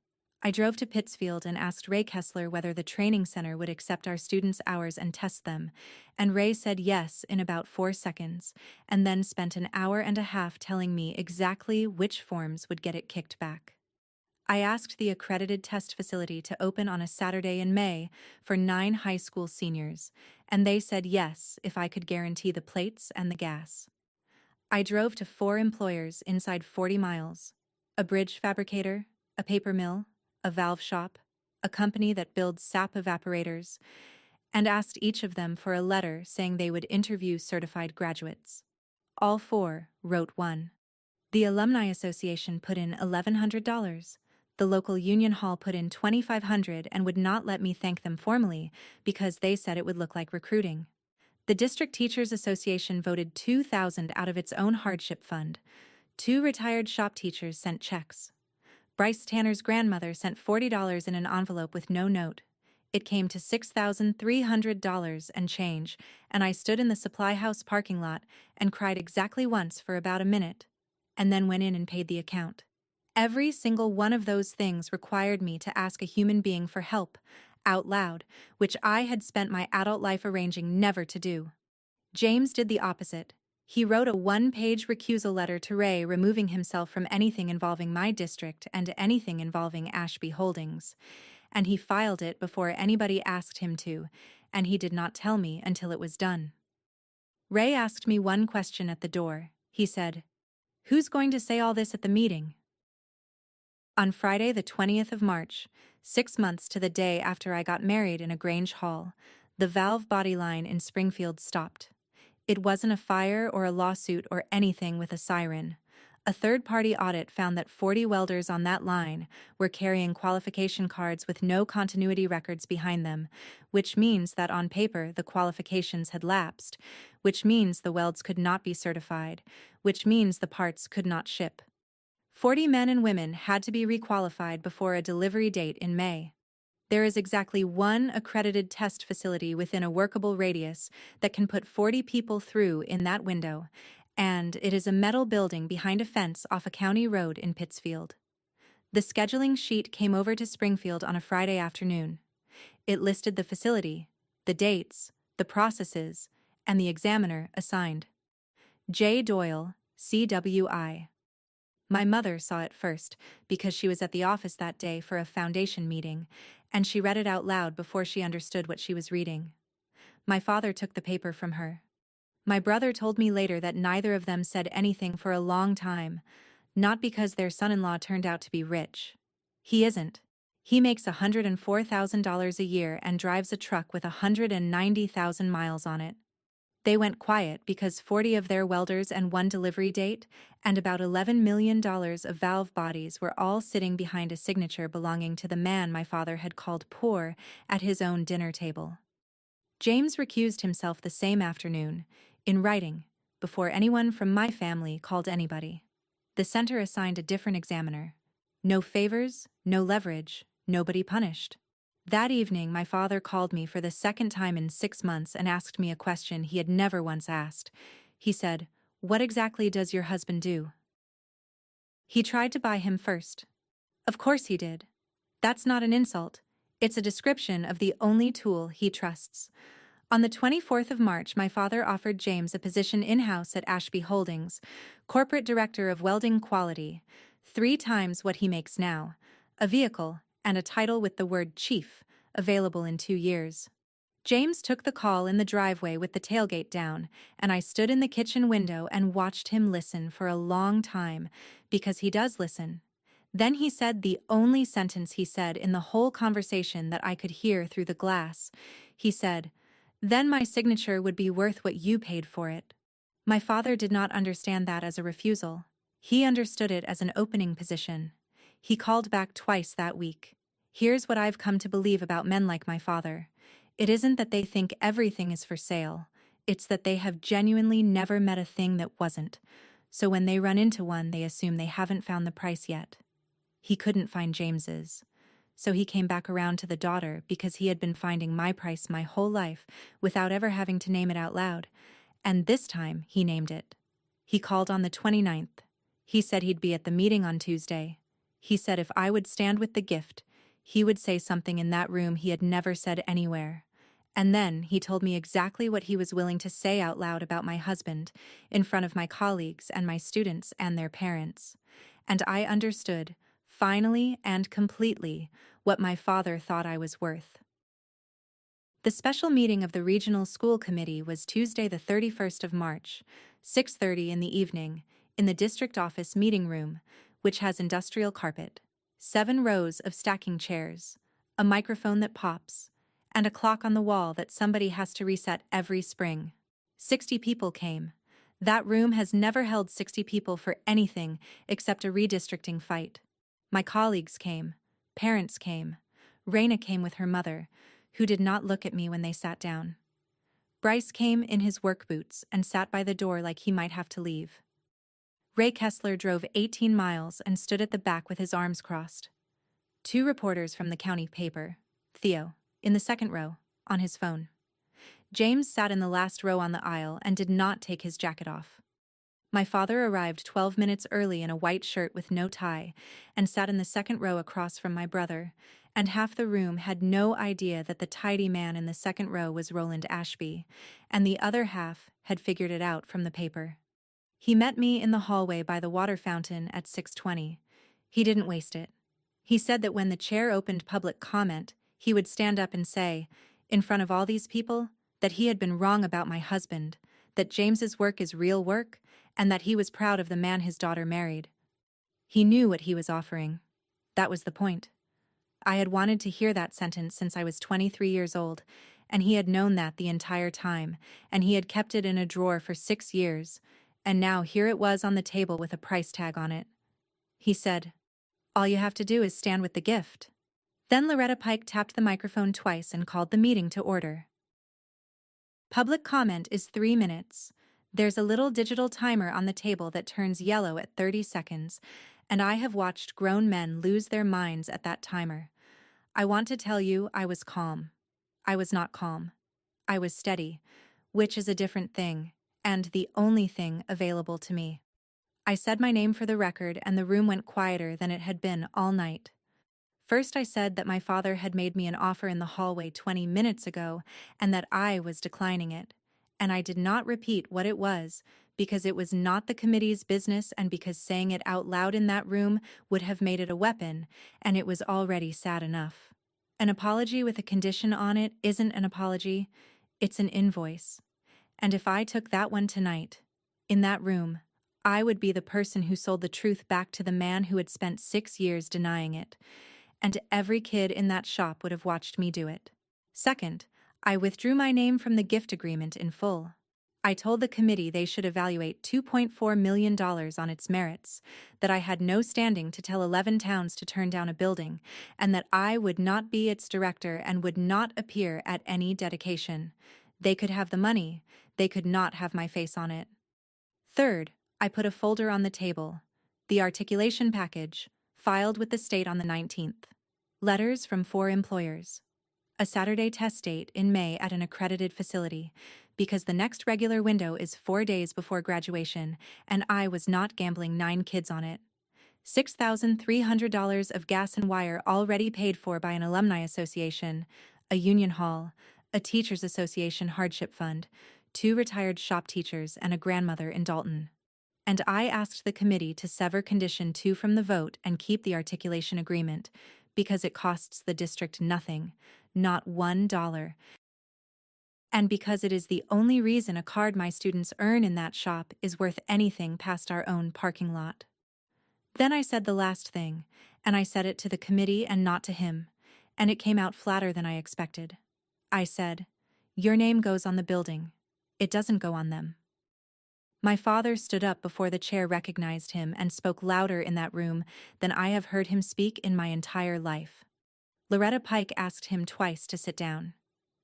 I drove to Pittsfield and asked Ray Kessler whether the training center would accept our students' hours and test them, and Ray said yes in about 4 seconds, and then spent an hour and a half telling me exactly which forms would get it kicked back. I asked the accredited test facility to open on a Saturday in May for 9 high school seniors, and they said yes if I could guarantee the plates and the gas. I drove to 4 employers inside 40 miles, a bridge fabricator, a paper mill, a valve shop, a company that builds sap evaporators, and asked each of them for a letter saying they would interview certified graduates. All 4 wrote one. The Alumni Association put in $1,100. The local union hall put in $2,500 and would not let me thank them formally because they said it would look like recruiting. The District Teachers Association voted $2,000 out of its own hardship fund. 2 retired shop teachers sent checks. Bryce Tanner's grandmother sent $40 in an envelope with no note. It came to $6,300 and change, and I stood in the supply house parking lot and cried exactly once for about a minute, and then went in and paid the account. Every single one of those things required me to ask a human being for help, out loud, which I had spent my adult life arranging never to do. James did the opposite. He wrote a one-page recusal letter to Ray removing himself from anything involving my district and anything involving Ashby Holdings, and he filed it before anybody asked him to, and he did not tell me until it was done. Ray asked me one question at the door. He said, "Who's going to say all this at the meeting?" On Friday the 20th of March, 6 months to the day after I got married in a Grange Hall, the valve body line in Springfield stopped. It wasn't a fire or a lawsuit or anything with a siren. A third-party audit found that 40 welders on that line were carrying qualification cards with no continuity records behind them, which means that on paper the qualifications had lapsed, which means the welds could not be certified, which means the parts could not ship. 40 men and women had to be requalified before a delivery date in May. There is exactly one accredited test facility within a workable radius that can put 40 people through in that window, and it is a metal building behind a fence off a county road in Pittsfield. The scheduling sheet came over to Springfield on a Friday afternoon. It listed the facility, the dates, the processes, and the examiner assigned. J. Doyle, CWI. My mother saw it first, because she was at the office that day for a foundation meeting, and she read it out loud before she understood what she was reading. My father took the paper from her. My brother told me later that neither of them said anything for a long time, not because their son-in-law turned out to be rich. He isn't. He makes $104,000 a year and drives a truck with 190,000 miles on it. They went quiet because 40 of their welders and one delivery date, and about $11 million of valve bodies were all sitting behind a signature belonging to the man my father had called poor at his own dinner table. James recused himself the same afternoon, in writing, before anyone from my family called anybody. The center assigned a different examiner. No favors, no leverage, nobody punished. That evening, my father called me for the second time in 6 months and asked me a question he had never once asked. He said, "What exactly does your husband do?" He tried to buy him first. Of course he did. That's not an insult. It's a description of the only tool he trusts. On the 24th of March, my father offered James a position in-house at Ashby Holdings, corporate director of welding quality, 3 times what he makes now, a vehicle, and a title with the word chief, available in 2 years. James took the call in the driveway with the tailgate down, and I stood in the kitchen window and watched him listen for a long time, because he does listen. Then he said the only sentence he said in the whole conversation that I could hear through the glass. He said, "Then my signature would be worth what you paid for it." My father did not understand that as a refusal. He understood it as an opening position. He called back twice that week. Here's what I've come to believe about men like my father. It isn't that they think everything is for sale. It's that they have genuinely never met a thing that wasn't. So when they run into one, they assume they haven't found the price yet. He couldn't find James's. So he came back around to the daughter because he had been finding my price my whole life without ever having to name it out loud. And this time he named it. He called on the 29th. He said he'd be at the meeting on Tuesday. He said if I would stand with the gift, he would say something in that room he had never said anywhere. And then he told me exactly what he was willing to say out loud about my husband, in front of my colleagues and my students and their parents. And I understood, finally and completely, what my father thought I was worth. The special meeting of the Regional School Committee was Tuesday the 31st of March, 6:30 in the evening, in the district office meeting room, which has industrial carpet, 7 rows of stacking chairs, a microphone that pops, and a clock on the wall that somebody has to reset every spring. 60 people came. That room has never held 60 people for anything except a redistricting fight. My colleagues came. Parents came. Raina came with her mother, who did not look at me when they sat down. Bryce came in his work boots and sat by the door like he might have to leave. Ray Kessler drove 18 miles and stood at the back with his arms crossed. 2 reporters from the county paper, Theo, in the second row, on his phone. James sat in the last row on the aisle and did not take his jacket off. My father arrived 12 minutes early in a white shirt with no tie and sat in the second row across from my brother, and half the room had no idea that the tidy man in the second row was Roland Ashby, and the other half had figured it out from the paper. He met me in the hallway by the water fountain at 6:20. He didn't waste it. He said that when the chair opened public comment, he would stand up and say, in front of all these people, that he had been wrong about my husband, that James's work is real work, and that he was proud of the man his daughter married. He knew what he was offering. That was the point. I had wanted to hear that sentence since I was 23 years old, and he had known that the entire time, and he had kept it in a drawer for 6 years, and now here it was on the table with a price tag on it. He said, "All you have to do is stand with the gift." Then Loretta Pike tapped the microphone twice and called the meeting to order. Public comment is 3 minutes. There's a little digital timer on the table that turns yellow at 30 seconds, and I have watched grown men lose their minds at that timer. I want to tell you I was calm. I was not calm. I was steady, which is a different thing, and the only thing available to me. I said my name for the record, and the room went quieter than it had been all night. First I said that my father had made me an offer in the hallway 20 minutes ago, and that I was declining it. And I did not repeat what it was, because it was not the committee's business and because saying it out loud in that room would have made it a weapon, and it was already sad enough. An apology with a condition on it isn't an apology, it's an invoice. And if I took that one tonight, in that room, I would be the person who sold the truth back to the man who had spent 6 years denying it. And every kid in that shop would have watched me do it. Second, I withdrew my name from the gift agreement in full. I told the committee they should evaluate $2.4 million on its merits, that I had no standing to tell 11 towns to turn down a building, and that I would not be its director and would not appear at any dedication. They could have the money, they could not have my face on it. Third, I put a folder on the table, the articulation package, filed with the state on the 19th. Letters from 4 employers. A Saturday test date in May at an accredited facility, because the next regular window is 4 days before graduation, and I was not gambling 9 kids on it. $6,300 of gas and wire already paid for by an alumni association, a union hall, a teachers association hardship fund, 2 retired shop teachers, and a grandmother in Dalton. And I asked the committee to sever Condition 2 from the vote and keep the articulation agreement, because it costs the district nothing, not $1. And because it is the only reason a card my students earn in that shop is worth anything past our own parking lot. Then I said the last thing, and I said it to the committee and not to him, and it came out flatter than I expected. I said, "Your name goes on the building. It doesn't go on them." My father stood up before the chair recognized him and spoke louder in that room than I have heard him speak in my entire life. Loretta Pike asked him twice to sit down.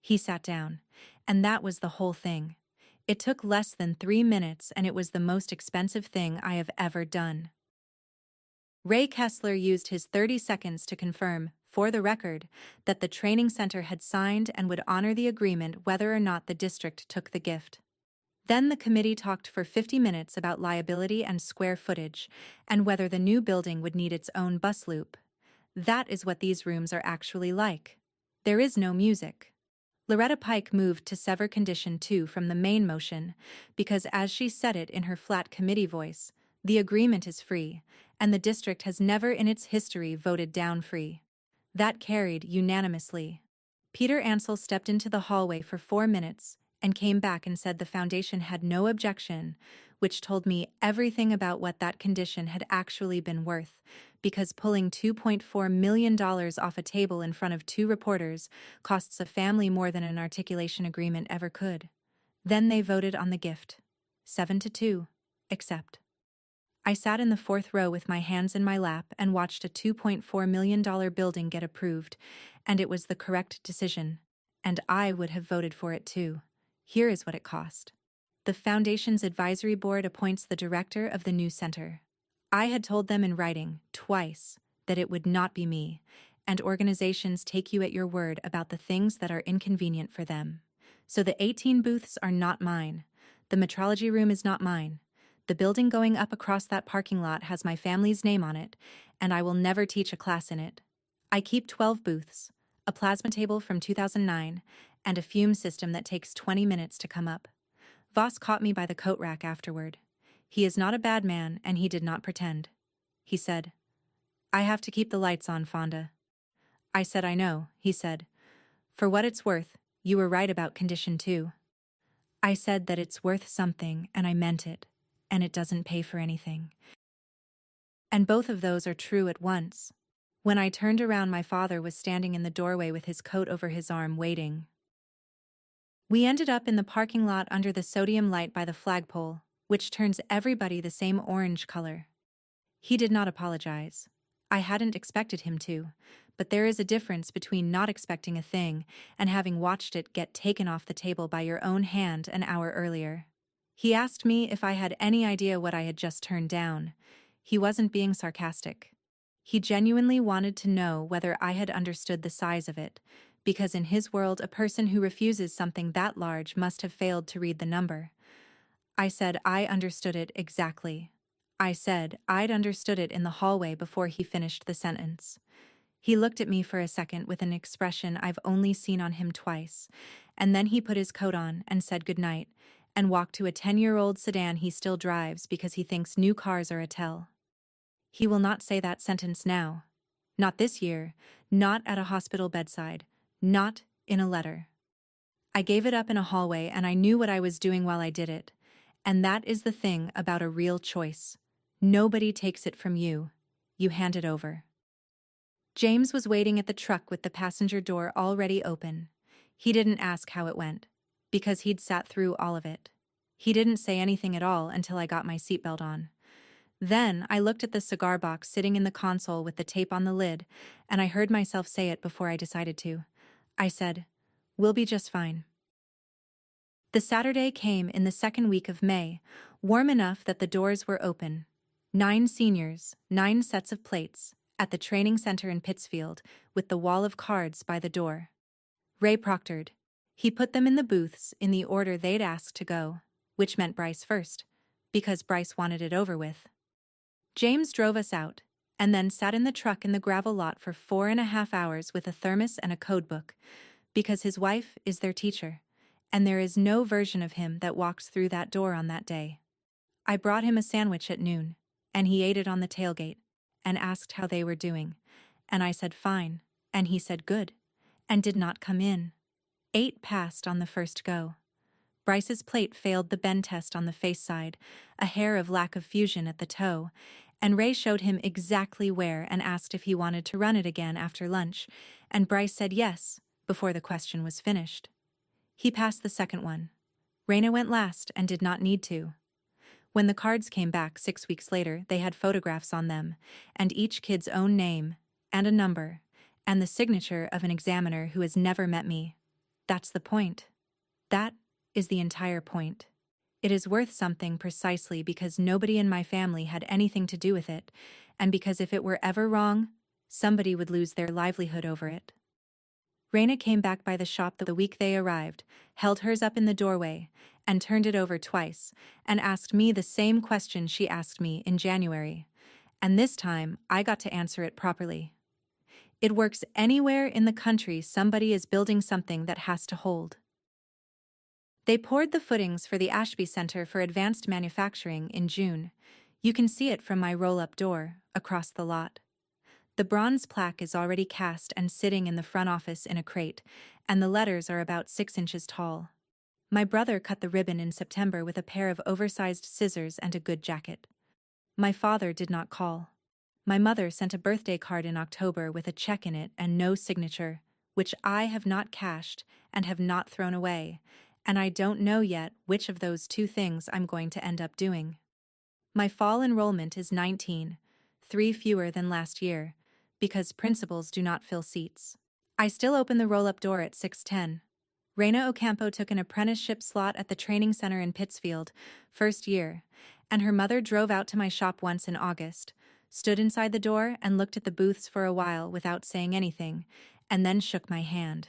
He sat down, and that was the whole thing. It took less than 3 minutes, and it was the most expensive thing I have ever done. Ray Kessler used his 30 seconds to confirm, for the record, that the training center had signed and would honor the agreement whether or not the district took the gift. Then the committee talked for 50 minutes about liability and square footage, and whether the new building would need its own bus loop. That is what these rooms are actually like. There is no music. Loretta Pike moved to sever Condition 2 from the main motion, because as she said it in her flat committee voice, the agreement is free, and the district has never in its history voted down free. That carried unanimously. Peter Ansel stepped into the hallway for 4 minutes, and came back and said the foundation had no objection, which told me everything about what that condition had actually been worth, because pulling $2.4 million off a table in front of 2 reporters costs a family more than an articulation agreement ever could. Then they voted on the gift. 7-2. Accept. I sat in the 4th row with my hands in my lap and watched a $2.4 million building get approved, and it was the correct decision, and I would have voted for it too. Here is what it cost. The foundation's advisory board appoints the director of the new center. I had told them in writing, twice, that it would not be me, and organizations take you at your word about the things that are inconvenient for them. So the 18 booths are not mine. The metrology room is not mine. The building going up across that parking lot has my family's name on it, and I will never teach a class in it. I keep 12 booths, a plasma table from 2009, and a fume system that takes 20 minutes to come up. Voss caught me by the coat rack afterward. He is not a bad man, and he did not pretend. He said, "I have to keep the lights on, Fonda." I said, "I know," he said. "For what it's worth, you were right about condition 2. I said that it's worth something, and I meant it, and it doesn't pay for anything. And both of those are true at once. When I turned around, my father was standing in the doorway with his coat over his arm, waiting. We ended up in the parking lot under the sodium light by the flagpole, which turns everybody the same orange color. He did not apologize. I hadn't expected him to, but there is a difference between not expecting a thing and having watched it get taken off the table by your own hand an hour earlier. He asked me if I had any idea what I had just turned down. He wasn't being sarcastic. He genuinely wanted to know whether I had understood the size of it, because in his world a person who refuses something that large must have failed to read the number. I said I understood it exactly. I said I'd understood it in the hallway before he finished the sentence. He looked at me for a second with an expression I've only seen on him twice, and then he put his coat on and said goodnight, and walked to a 10-year-old sedan he still drives because he thinks new cars are a tell. He will not say that sentence now. Not this year, not at a hospital bedside, not in a letter. I gave it up in a hallway, and I knew what I was doing while I did it. And that is the thing about a real choice. Nobody takes it from you. You hand it over. James was waiting at the truck with the passenger door already open. He didn't ask how it went, because he'd sat through all of it. He didn't say anything at all until I got my seatbelt on. Then I looked at the cigar box sitting in the console with the tape on the lid, and I heard myself say it before I decided to. I said, "We'll be just fine." The Saturday came in the second week of May, warm enough that the doors were open. 9 seniors, 9 sets of plates, at the training center in Pittsfield, with the wall of cards by the door. Ray proctored. He put them in the booths in the order they'd asked to go, which meant Bryce first, because Bryce wanted it over with. James drove us out, and then sat in the truck in the gravel lot for 4.5 hours with a thermos and a codebook, because his wife is their teacher, and there is no version of him that walks through that door on that day. I brought him a sandwich at noon, and he ate it on the tailgate, and asked how they were doing, and I said fine, and he said good, and did not come in. 8 passed on the first go. Bryce's plate failed the bend test on the face side, a hair of lack of fusion at the toe, and Ray showed him exactly where and asked if he wanted to run it again after lunch, and Bryce said yes, before the question was finished. He passed the second one. Raina went last and did not need to. When the cards came back 6 weeks later, they had photographs on them, and each kid's own name, and a number, and the signature of an examiner who has never met me. That's the point. That is the entire point. It is worth something precisely because nobody in my family had anything to do with it, and because if it were ever wrong, somebody would lose their livelihood over it. Raina came back by the shop the week they arrived, held hers up in the doorway, and turned it over twice, and asked me the same question she asked me in January. And this time, I got to answer it properly. It works anywhere in the country somebody is building something that has to hold. They poured the footings for the Ashby Center for Advanced Manufacturing in June. You can see it from my roll-up door, across the lot. The bronze plaque is already cast and sitting in the front office in a crate, and the letters are about 6 inches tall. My brother cut the ribbon in September with a pair of oversized scissors and a good jacket. My father did not call. My mother sent a birthday card in October with a check in it and no signature, which I have not cashed and have not thrown away, and I don't know yet which of those 2 things I'm going to end up doing. My fall enrollment is 19, 3 fewer than last year, because principals do not fill seats. I still open the roll-up door at 6:10. Raina Ocampo took an apprenticeship slot at the training center in Pittsfield, first year, and her mother drove out to my shop once in August, stood inside the door and looked at the booths for a while without saying anything, and then shook my hand.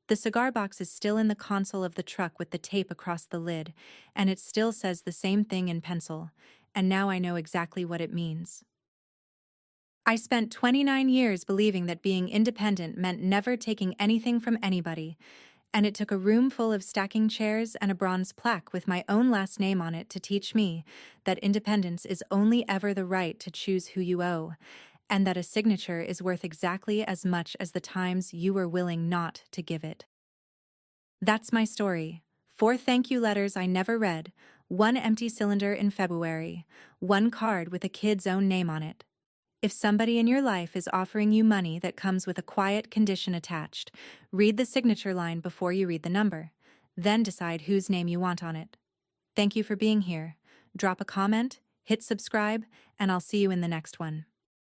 The cigar box is still in the console of the truck with the tape across the lid, and it still says the same thing in pencil, and now I know exactly what it means. I spent 29 years believing that being independent meant never taking anything from anybody, and it took a room full of stacking chairs and a bronze plaque with my own last name on it to teach me that independence is only ever the right to choose who you owe, and that a signature is worth exactly as much as the times you were willing not to give it. That's my story. 4 thank you letters I never read, 1 empty cylinder in February, 1 card with a kid's own name on it. If somebody in your life is offering you money that comes with a quiet condition attached, read the signature line before you read the number. Then decide whose name you want on it. Thank you for being here. Drop a comment, hit subscribe, and I'll see you in the next one.